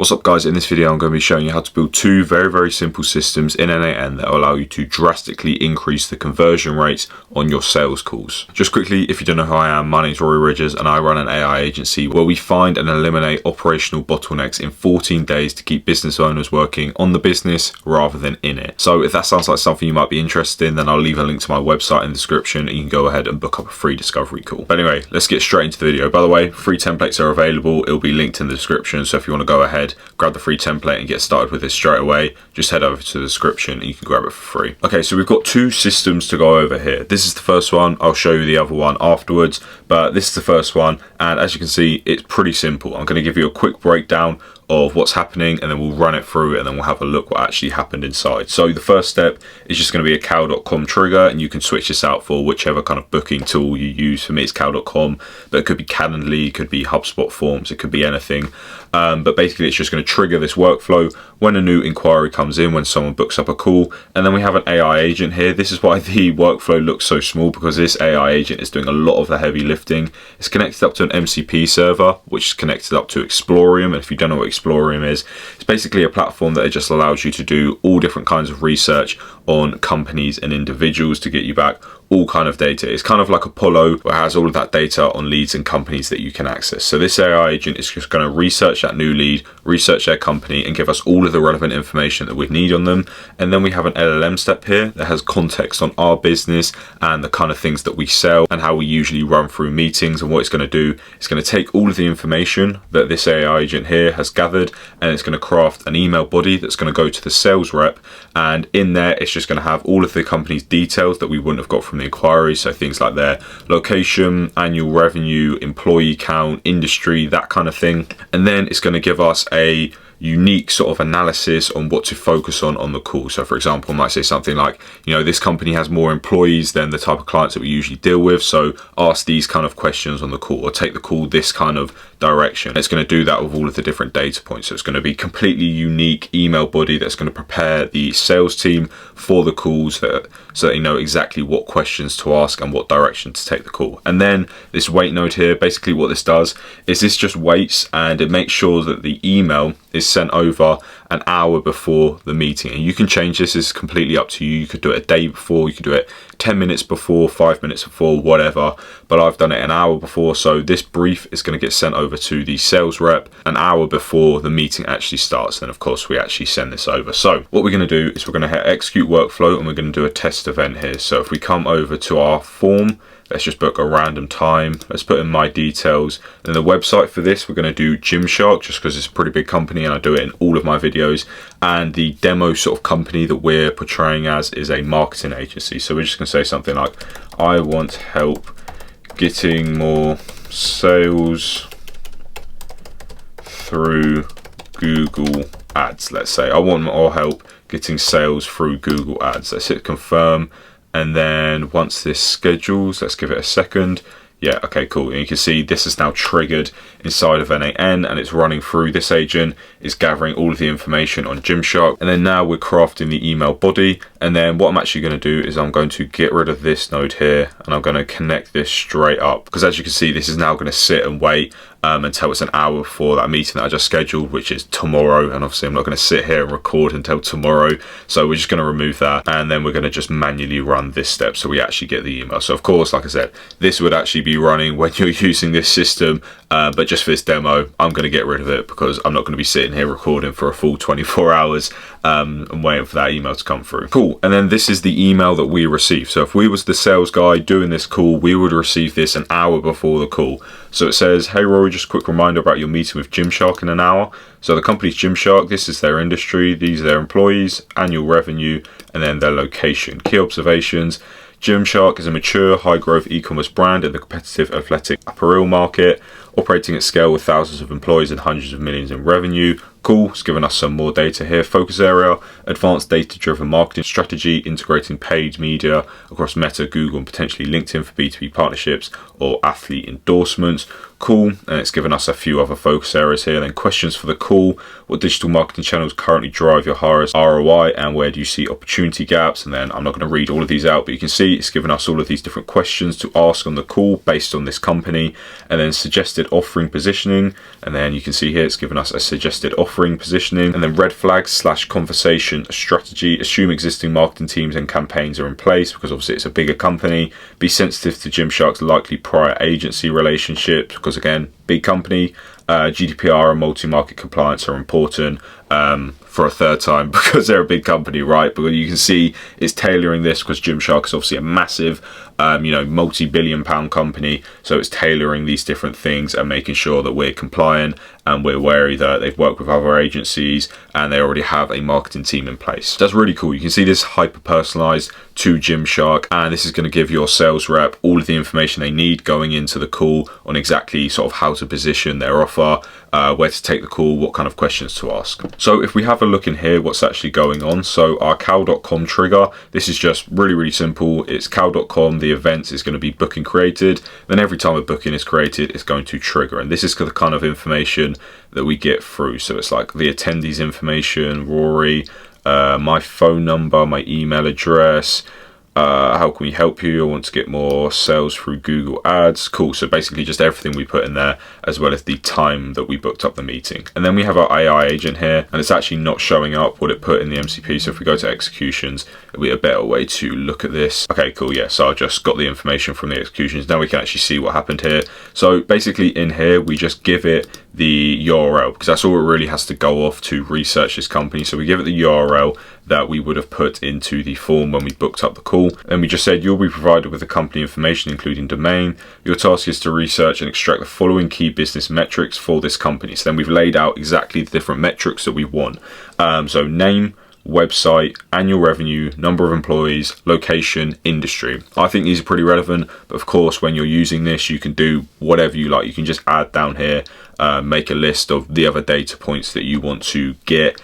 What's up guys, in this video I'm going to be showing you how to build two very simple systems in n8n that will allow you to drastically increase the conversion rates on your sales calls. Just quickly, if you don't know who I am, my name is Rory Ridges and I run an AI agency where we find and eliminate operational bottlenecks in 14 days to keep business owners working on the business rather than in it. So if that sounds like something you might be interested in, then I'll leave a link to my website in the description and you can go ahead and book up a free discovery call. But anyway, let's get straight into the video. By the way, free templates are available. It'll be linked in the description, so if you want to go ahead, grab the free template and get started with this straight away, just head over to the description and you can grab it for free. Okay, so we've got two systems to go over here. This is the first one. I'll show you the other one afterwards, but this is the first one, and as you can see, it's pretty simple. I'm going to give you a quick breakdown of what's happening and then we'll run it through and then we'll have a look what actually happened inside. So the first step is just going to be a cal.com trigger, and you can switch this out for whichever kind of booking tool you use. For me it's cal.com, but it could be Calendly, it could be HubSpot Forms, it could be anything. But basically it's just going to trigger this workflow when a new inquiry comes in, when someone books up a call. And then we have an AI agent here. This is why the workflow looks so small, because this AI agent is doing a lot of the heavy lifting. It's connected up to an MCP server, which is connected up to Explorium. And if you don't know what Explorium is, it's basically a platform that just allows you to do all different kinds of research on companies and individuals to get you back all kind of data. It's kind of like Apollo, where it has all of that data on leads and companies that you can access. So this AI agent is just going to research that new lead, research their company, and give us all of the relevant information that we need on them. And then we have an LLM step here that has context on our business and the kind of things that we sell and how we usually run through meetings. And what it's going to do, it's going to take all of the information that this AI agent here has gathered, and it's going to craft an email body that's going to go to the sales rep. And in there, it's just going to have all of the company's details that we wouldn't have got from the inquiry. So things like their location, annual revenue, employee count, industry, that kind of thing. And then it's going to give us a unique sort of analysis on what to focus on the call. So for example, I might say something like, you know, this company has more employees than the type of clients that we usually deal with, so ask these kind of questions on the call, or take the call this kind of direction. It's going to do that with all of the different data points. So it's going to be completely unique email body that's going to prepare the sales team for the calls, so that they know exactly what questions to ask and what direction to take the call. And then this wait node here, basically what this does is this just waits and it makes sure that the email is sent over an hour before the meeting. And you can change this, it's completely up to you. You could do it a day before, you could do it 10 minutes before, 5 minutes before, whatever, but I've done it an hour before. So this brief is going to get sent over to the sales rep an hour before the meeting actually starts. Then of course we actually send this over. So what we're going to do is we're going to hit execute workflow and we're going to do a test event here. So if we come over to our form, let's just book a random time. Let's put in my details. And the website for this, we're going to do Gymshark, just because it's a pretty big company and I do it in all of my videos. And the demo sort of company that we're portraying as is a marketing agency. So we're just going to say something like, I want help getting more sales through Google Ads. Let's say I want more help getting sales through Google Ads. Let's hit confirm. And then once this schedules, let's give it a second. Yeah, okay, cool. And you can see this is now triggered inside of n8n and it's running through. This agent is gathering all of the information on Gymshark. And then now we're crafting the email body. And then what I'm actually going to do is I'm going to get rid of this node here and I'm going to connect this straight up. Because as you can see, this is now going to sit and wait until it's an hour before that meeting that I just scheduled, which is tomorrow. And obviously I'm not going to sit here and record until tomorrow. So we're just going to remove that. And then we're going to just manually run this step so we actually get the email. So of course, like I said, this would actually be running when you're using this system. But just for this demo, I'm going to get rid of it because I'm not going to be sitting here recording for a full 24 hours and waiting for that email to come through. Cool. And then this is the email that we received. So if we was the sales guy doing this call, we would receive this an hour before the call. So it says, hey Rory, just a quick reminder about your meeting with Gymshark in an hour. So the company's Gymshark, this is their industry, these are their employees, annual revenue, and then their location. Key observations: Gymshark is a mature, high-growth e-commerce brand in the competitive athletic apparel market, operating at scale with thousands of employees and hundreds of millions in revenue. Cool, it's given us some more data here. Focus area: advanced data-driven marketing strategy, integrating paid media across Meta, Google, and potentially LinkedIn for B2B partnerships or athlete endorsements. Cool, and it's given us a few other focus areas here. Then questions for the call: what digital marketing channels currently drive your highest ROI and where do you see opportunity gaps? And then I'm not going to read all of these out, but you can see it's given us all of these different questions to ask on the call based on this company. And then suggested offering positioning, and then you can see here it's given us a suggested offering offering, positioning, and then red flags / conversation strategy. Assume existing marketing teams and campaigns are in place because obviously it's a bigger company. Be sensitive to Gymshark's likely prior agency relationships because again, big company. GDPR and multi-market compliance are important for a third time because they're a big company, right? But you can see it's tailoring this because Gymshark is obviously a massive, multi-billion pound company. So it's tailoring these different things and making sure that we're compliant and we're wary that they've worked with other agencies and they already have a marketing team in place. That's really cool. You can see this hyper-personalized to Gymshark, and this is going to give your sales rep all of the information they need going into the call on exactly sort of how to position their offer, where to take the call, what kind of questions to ask. So if we have a look in here, what's actually going on. So our cal.com trigger, this is just really simple. It's cal.com, the events is going to be booking created. Then every time a booking is created, it's going to trigger. And this is the kind of information that we get through. So it's like the attendees information, Rory, my phone number, my email address, how can we help you? I want to get more sales through Google Ads. Cool. So basically just everything we put in there, as well as the time that we booked up the meeting. And then we have our AI agent here, and it's actually not showing up what it put in the MCP. So if we go to executions, it'll be a better way to look at this. Okay, cool. Yeah. So I just got the information from the executions. Now we can actually see what happened here. So basically in here, we just give it the URL because that's all it really has to go off to research this company. So we give it the URL that we would have put into the form when we booked up the call. And we just said you'll be provided with the company information, including domain. Your task is to research and extract the following key business metrics for this company. So then we've laid out exactly the different metrics that we want. So name, website, annual revenue, number of employees, location, industry. I think these are pretty relevant, but of course when you're using this you can do whatever you like. You can just add down here, make a list of the other data points that you want to get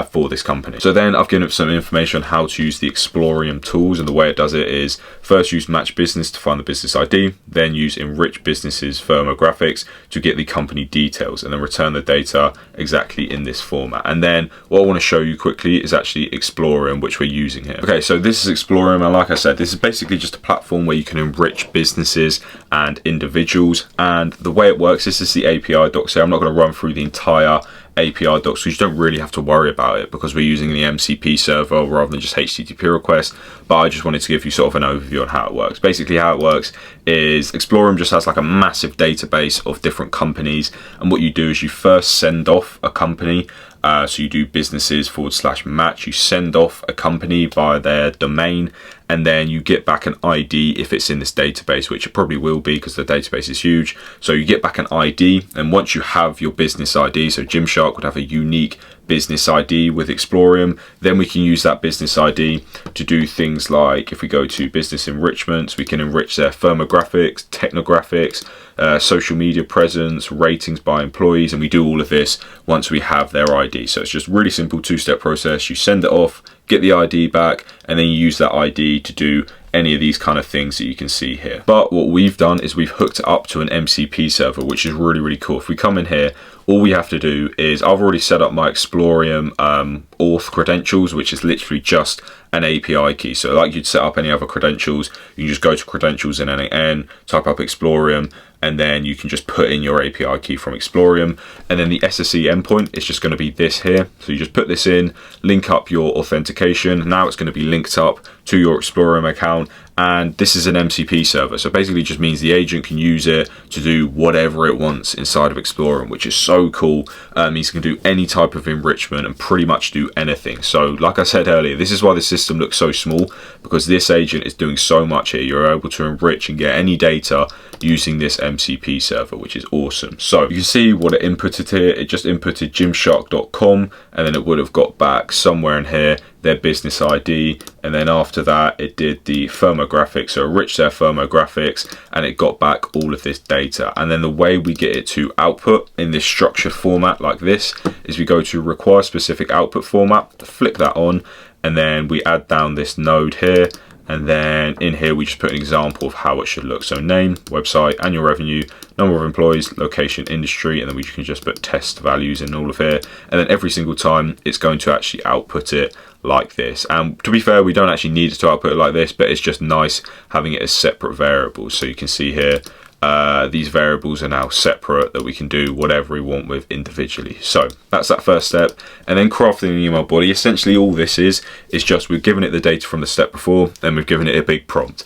for this company. So then I've given up some information on how to use the Explorium tools, and the way it does it is first use match business to find the business ID, then use enrich businesses firmographics to get the company details, and then return the data exactly in this format. And then what I want to show you quickly is actually Explorium, which we're using here. Okay, so this is Explorium, and like I said, this is basically just a platform where you can enrich businesses and individuals. And the way it works, this is the API docs here. I'm not going to run through the entire API docs, so you don't really have to worry about it because we're using the MCP server rather than just HTTP requests. But I just wanted to give you sort of an overview on how it works. Basically how it works is Explorium just has like a massive database of different companies, and what you do is you first send off a company. So you do businesses / match, you send off a company via their domain, and then you get back an ID if it's in this database, which it probably will be because the database is huge. So you get back an ID, and once you have your business ID, so Gymshark would have a unique business ID with Explorium, then we can use that business ID to do things like, if we go to business enrichments, we can enrich their firmographics, technographics, social media presence, ratings by employees, and we do all of this once we have their ID. So it's just really simple two-step process. You send it off, get the ID back, and then you use that ID to do any of these kind of things that you can see here. But what we've done is we've hooked it up to an MCP server, which is really cool. If we come in here, all we have to do is, I've already set up my Explorium auth credentials, which is literally just an API key. So like you'd set up any other credentials, you can just go to credentials in n8n, type up Explorium, and then you can just put in your API key from Explorium. And then the SSE endpoint is just going to be this here. So you just put this in, link up your authentication. Now it's going to be linked up to your Explorium account. And this is an MCP server. So basically it just means the agent can use it to do whatever it wants inside of Explorium, which is so cool. Means it can do any type of enrichment and pretty much do anything. So like I said earlier, this is why the system looks so small, because this agent is doing so much here. You're able to enrich and get any data using this MCP server, which is awesome. So you can see what it inputted here. It just inputted gymshark.com, and then it would have got back somewhere in here their business ID, and then after that it did the firmographics, so enriched their firmographics, and it got back all of this data. And then the way we get it to output in this structured format like this is we go to require specific output format, flick that on, and then we add down this node here, and then in here we just put an example of how it should look. So name, website, annual revenue, number of employees, location, industry, and then we can just put test values in all of here, and then every single time it's going to actually output it like this. And to be fair, we don't actually need it to output it like this, but it's just nice having it as separate variables. So you can see here these variables are now separate, that we can do whatever we want with individually. So that's that first step. And then crafting an email body, essentially all this is just we've given it the data from the step before, then we've given it a big prompt.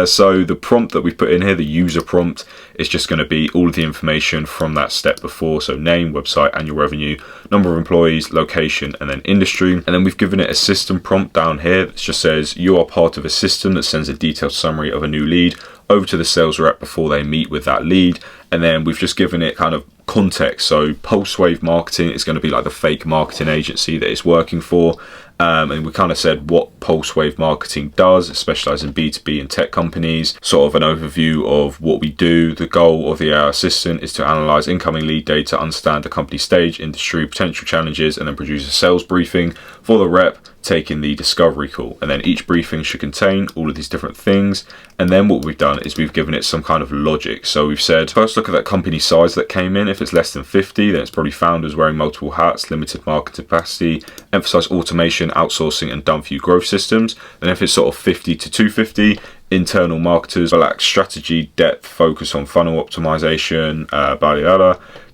So the prompt that we've put in here, the user prompt, is just going to be all of the information from that step before. So name, website, annual revenue, number of employees, location, and then industry. And then we've given it a system prompt down here that just says you are part of a system that sends a detailed summary of a new lead over to the sales rep before they meet with that lead. And then we've just given it kind of context. So Pulsewave Marketing is going to be like the fake marketing agency that it's working for. And we kind of said what Pulsewave Marketing does. It specializes in B2B and tech companies. Sort of an overview of what we do. The goal of the AI assistant is to analyze incoming lead data, understand the company stage, industry, potential challenges, and then produce a sales briefing for the rep taking the discovery call. And then each briefing should contain all of these different things. And then what we've done is we've given it some kind of logic. So we've said, first look at that company size that came in. If it's less than 50, then it's probably founders wearing multiple hats, limited market capacity, emphasize automation, outsourcing, and done for you growth systems. And if it's sort of 50 to 250, internal marketers lack strategy, depth, focus on funnel optimization,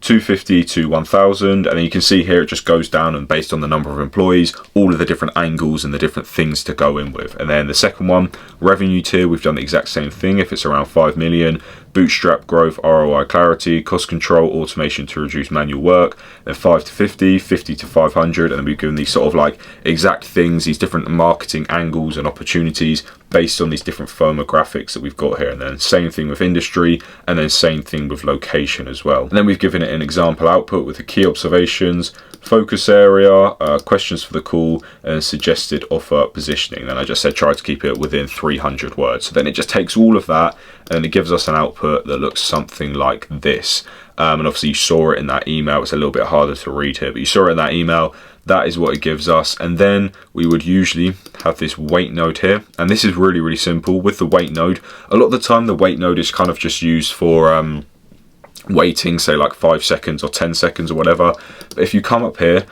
250 to 1000. And then you can see here it just goes down, and based on the number of employees, all of the different angles and the different things to go in with. And then the second one, revenue tier, we've done the exact same thing. If it's around 5 million, bootstrap growth, ROI clarity, cost control, automation to reduce manual work. Then 5 to 50, 50 to 500. And then we've given these sort of like exact things, these different marketing angles and opportunities based on these different firmographics that we've got here. And then same thing with industry, and then same thing with location as well. And then we've given it an example output with the key observations, focus area, questions for the call, and suggested offer positioning. Then I just said try to keep it within 300 words. So then it just takes all of that and it gives us an output that looks something like this. And obviously you saw it in that email. It's a little bit harder to read here, but you saw it in that email. That is what it gives us. And then we would usually have this wait node here. And this is really, really simple with the wait node. A lot of the time the wait node is kind of just used for waiting, say like 5 seconds or 10 seconds or whatever. But if you come up here,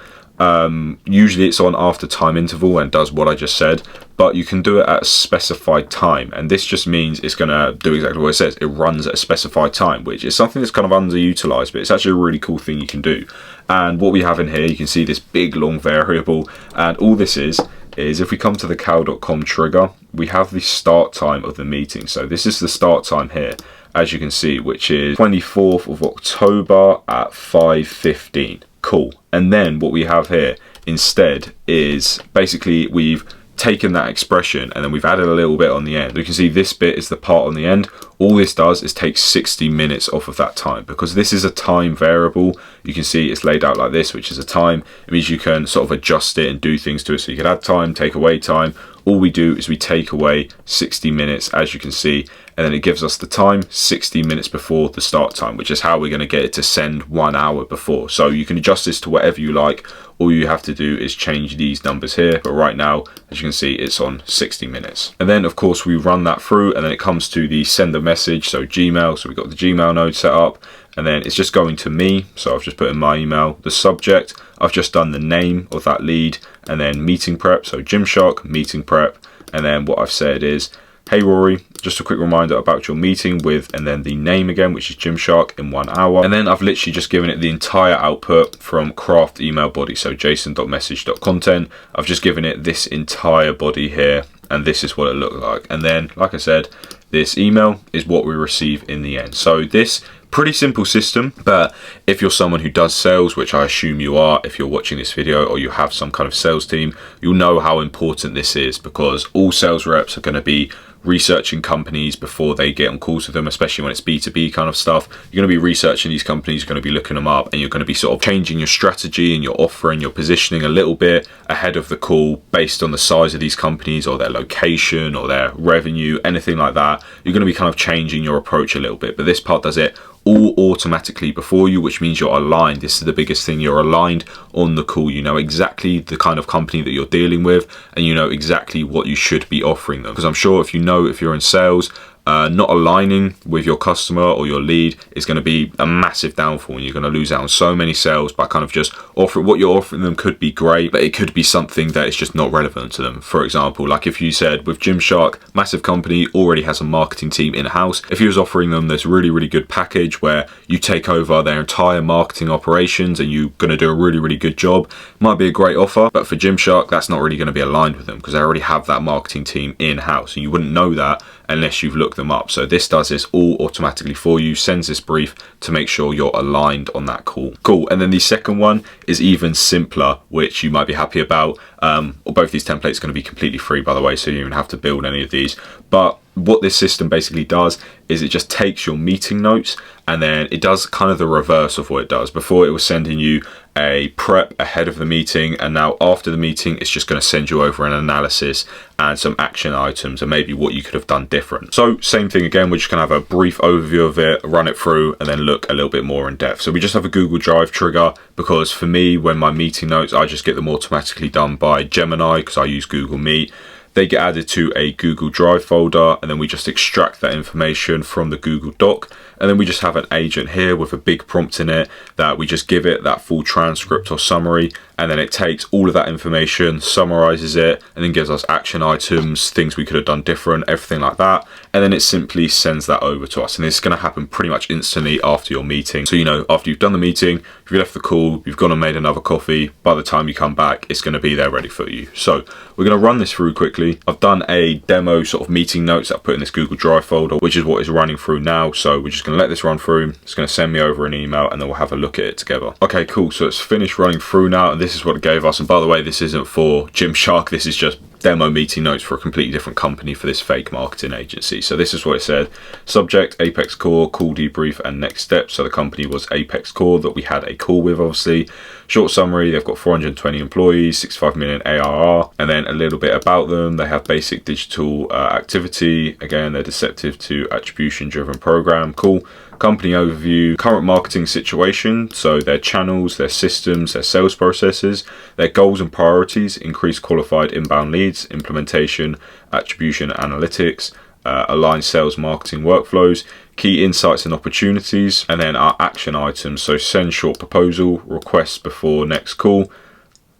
usually it's on after time interval and does what I just said, but you can do it at a specified time. And this just means it's going to do exactly what it says. It runs at a specified time, which is something that's kind of underutilized, but it's actually a really cool thing you can do. And what we have in here, you can see this big long variable, and all this is if we come to the cal.com trigger, we have the start time of the meeting. So this is the start time here, as you can see, which is 24th of October at 5:15. Cool. And then what we have here instead is basically we've taken that expression and then we've added a little bit on the end. You can see this bit is the part on the end. All this does is take 60 minutes off of that time, because this is a time variable. You can see it's laid out like this, which is a time. It means you can sort of adjust it and do things to it. So you can add time, take away time. All we do is we take away 60 minutes, as you can see, and then it gives us the time 60 minutes before the start time, which is how we're going to get it to send 1 hour before. So you can adjust this to whatever you like. All you have to do is change these numbers here. But right now, as you can see, it's on 60 minutes. And then, of course, we run that through, and then it comes to the sender message. So Gmail. So we've got the Gmail node set up, and then it's just going to me. So I've just put in my email. The subject, I've just done the name of that lead, and then meeting prep. So Gymshark, meeting prep. And then what I've said is, hey Rory, just a quick reminder about your meeting with, and then the name again, which is Gymshark, in 1 hour. And then I've literally just given it the entire output from craft email body. So json.message.content. I've just given it this entire body here, and this is what it looked like. And then, like I said, this email is what we receive in the end. So this pretty simple system, but if you're someone who does sales, which I assume you are, if you're watching this video, or you have some kind of sales team, you'll know how important this is, because all sales reps are going to be researching companies before they get on calls with them, especially when it's B2B kind of stuff. You're going to be researching these companies, you're going to be looking them up, and you're going to be sort of changing your strategy and your offer and your positioning a little bit ahead of the call based on the size of these companies or their location or their revenue, anything like that. You're going to be kind of changing your approach a little bit, but this part does it all automatically before you, which means you're aligned. This is the biggest thing. You're aligned on the call. You know exactly the kind of company that you're dealing with, and you know exactly what you should be offering them. Because I'm sure if you know, if you're in sales, not aligning with your customer or your lead is going to be a massive downfall, and you're going to lose out on so many sales by kind of just offering what you're offering them. Could be great, but it could be something that is just not relevant to them. For example, like if you said with Gymshark, massive company, already has a marketing team in-house, if you was offering them this really good package where you take over their entire marketing operations and you're going to do a really good job, might be a great offer, but for Gymshark that's not really going to be aligned with them because they already have that marketing team in-house, and you wouldn't know that unless you've looked them up. So this does this all automatically for you, sends this brief to make sure you're aligned on that call. Cool. And then the second one is even simpler, which you might be happy about. Both these templates are going to be completely free, by the way, so you don't even have to build any of these. But what this system basically does is it just takes your meeting notes and then it does kind of the reverse of what it does. Before, it was sending you a prep ahead of the meeting, and now after the meeting it's just going to send you over an analysis and some action items and maybe what you could have done different. So same thing again, we're just going to have a brief overview of it, run it through, and then look a little bit more in depth. So we just have a Google Drive trigger because for me, when my meeting notes, I just get them automatically done by Gemini because I use Google Meet. They get added to a Google Drive folder, and then we just extract that information from the Google Doc, and then we just have an agent here with a big prompt in it that we just give it that full transcript or summary, and then it takes all of that information, summarizes it, and then gives us action items, things we could have done different, everything like that, and then it simply sends that over to us. And it's going to happen pretty much instantly after your meeting. So, you know, after you've done the meeting, if you left the call, you've gone and made another coffee, by the time you come back, it's going to be there ready for you. So we're going to run this through quickly. I've done a demo sort of meeting notes that I put in this Google Drive folder, which is what is running through now. So we're just going to let this run through. It's going to send me over an email, and then we'll have a look at it together. Okay, cool. So it's finished running through now, and this is what it gave us. And by the way, this isn't for Gymshark. This is just demo meeting notes for a completely different company for this fake marketing agency. So this is what it said. Subject, Apex Core, call debrief, and next steps. So the company was Apex Core that we had a call with, obviously. Short summary, they've got 420 employees, 65 million ARR, and then a little bit about them. They have basic digital activity. Again, they're deceptive to attribution driven program. Cool. Company overview, current marketing situation, so their channels, their systems, their sales processes, their goals and priorities, increase qualified inbound leads, implementation, attribution analytics, align sales marketing workflows, key insights and opportunities, and then our action items, so send short proposal, requests before next call,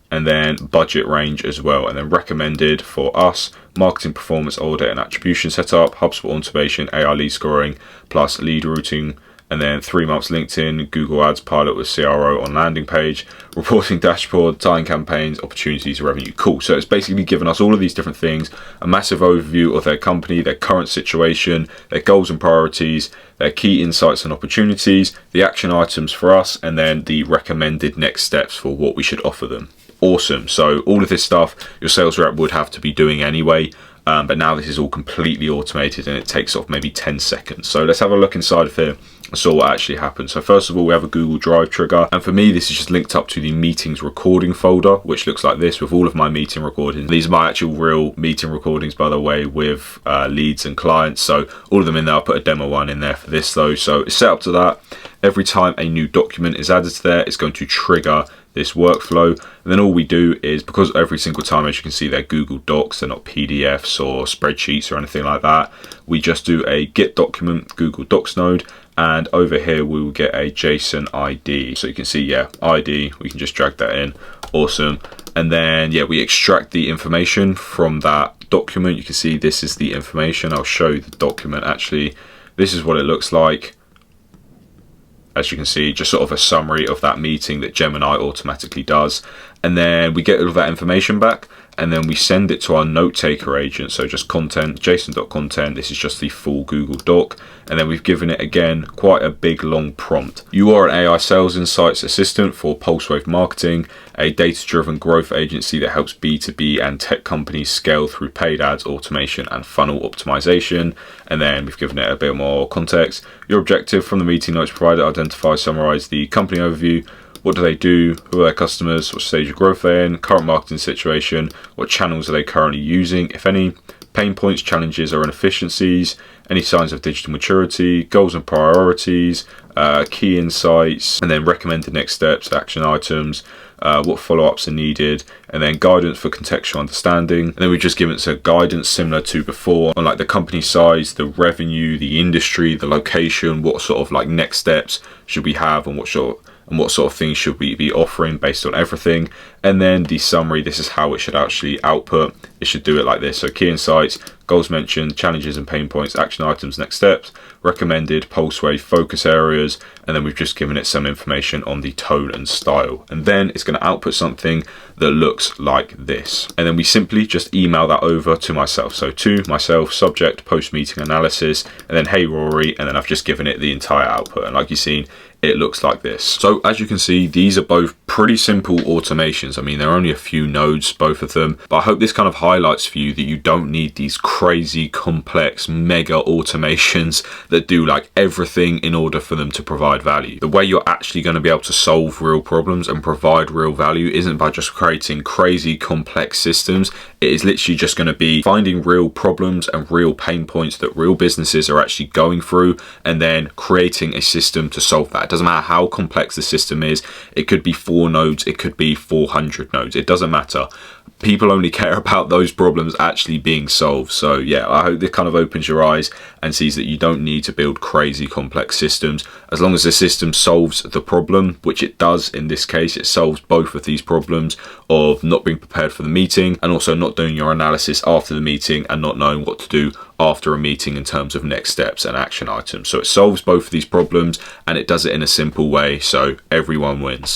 and then budget range as well, and then recommended for us, marketing performance audit and attribution setup, HubSpot automation, AI lead scoring, plus lead routing, and then 3 months LinkedIn, Google Ads pilot with CRO on landing page, reporting dashboard, tying campaigns, opportunities, revenue. Cool. So it's basically given us all of these different things, a massive overview of their company, their current situation, their goals and priorities, their key insights and opportunities, the action items for us, and then the recommended next steps for what we should offer them. Awesome. So all of this stuff your sales rep would have to be doing anyway, but now this is all completely automated and it takes off maybe 10 seconds. So let's have a look inside of here and saw what actually happened. So first of all, we have a Google Drive trigger, and for me this is just linked up to the meetings recording folder, which looks like this with all of my meeting recordings. These are my actual real meeting recordings, by the way, with leads and clients, so all of them in there. I'll put a demo one in there for this though. So it's set up to that. Every time a new document is added to there, it's going to trigger this workflow, and then all we do is, because every single time, as you can see, they're Google Docs, they're not PDFs or spreadsheets or anything like that, we just do a get document Google Docs node, and over here we will get a JSON ID. So you can see, yeah, ID, we can just drag that in. Awesome. And then yeah, we extract the information from that document. You can see this is the information. I'll show you the document. Actually, this is what it looks like. As you can see, just sort of a summary of that meeting that Gemini automatically does. And then we get all of that information back, and then we send it to our note taker agent. So just content, json.content, this is just the full Google Doc. And then we've given it, again, quite a big long prompt. You are an AI sales insights assistant for Pulsewave Marketing, a data-driven growth agency that helps B2B and tech companies scale through paid ads, automation, and funnel optimization. And then we've given it a bit more context. Your objective from the meeting notes provided: identify, summarize the company overview. What do they do? Who are their customers? What stage of growth they're in? Current marketing situation? What channels are they currently using, if any? Pain points, challenges, or inefficiencies? Any signs of digital maturity? Goals and priorities? Key insights? And then recommended next steps, action items. what follow-ups are needed, and then guidance for contextual understanding. And then we've just given some guidance similar to before on like the company size, the revenue, the industry, the location, what sort of like next steps should we have, and what sort of things should we be offering based on everything. And then the summary, this is how it should actually output. It should do it like this. So key insights, goals mentioned, challenges and pain points, action items, next steps, recommended, pulse wave, focus areas, and then we've just given it some information on the tone and style. And then it's going to output something that looks like this. And then we simply just email that over to myself. So to myself, subject, post-meeting analysis, and then hey Rory, and then I've just given it the entire output. And like you've seen, it looks like this. So as you can see, these are both pretty simple automations. I mean, they're only a few nodes, both of them, but I hope this kind of highlights for you that you don't need these crazy, complex, mega automations that do like everything in order for them to provide value. The way you're actually going to be able to solve real problems and provide real value isn't by just creating crazy, complex systems. It is literally just going to be finding real problems and real pain points that real businesses are actually going through, and then creating a system to solve that. It doesn't matter how complex the system is. It could be 4 nodes, it could be 400 nodes. It doesn't matter. People only care about those problems actually being solved. So yeah, I hope this kind of opens your eyes and sees that you don't need to build crazy complex systems. As long as the system solves the problem, which it does in this case, it solves both of these problems of not being prepared for the meeting and also not doing your analysis after the meeting and not knowing what to do after a meeting in terms of next steps and action items. So it solves both of these problems and it does it in a simple way, so everyone wins.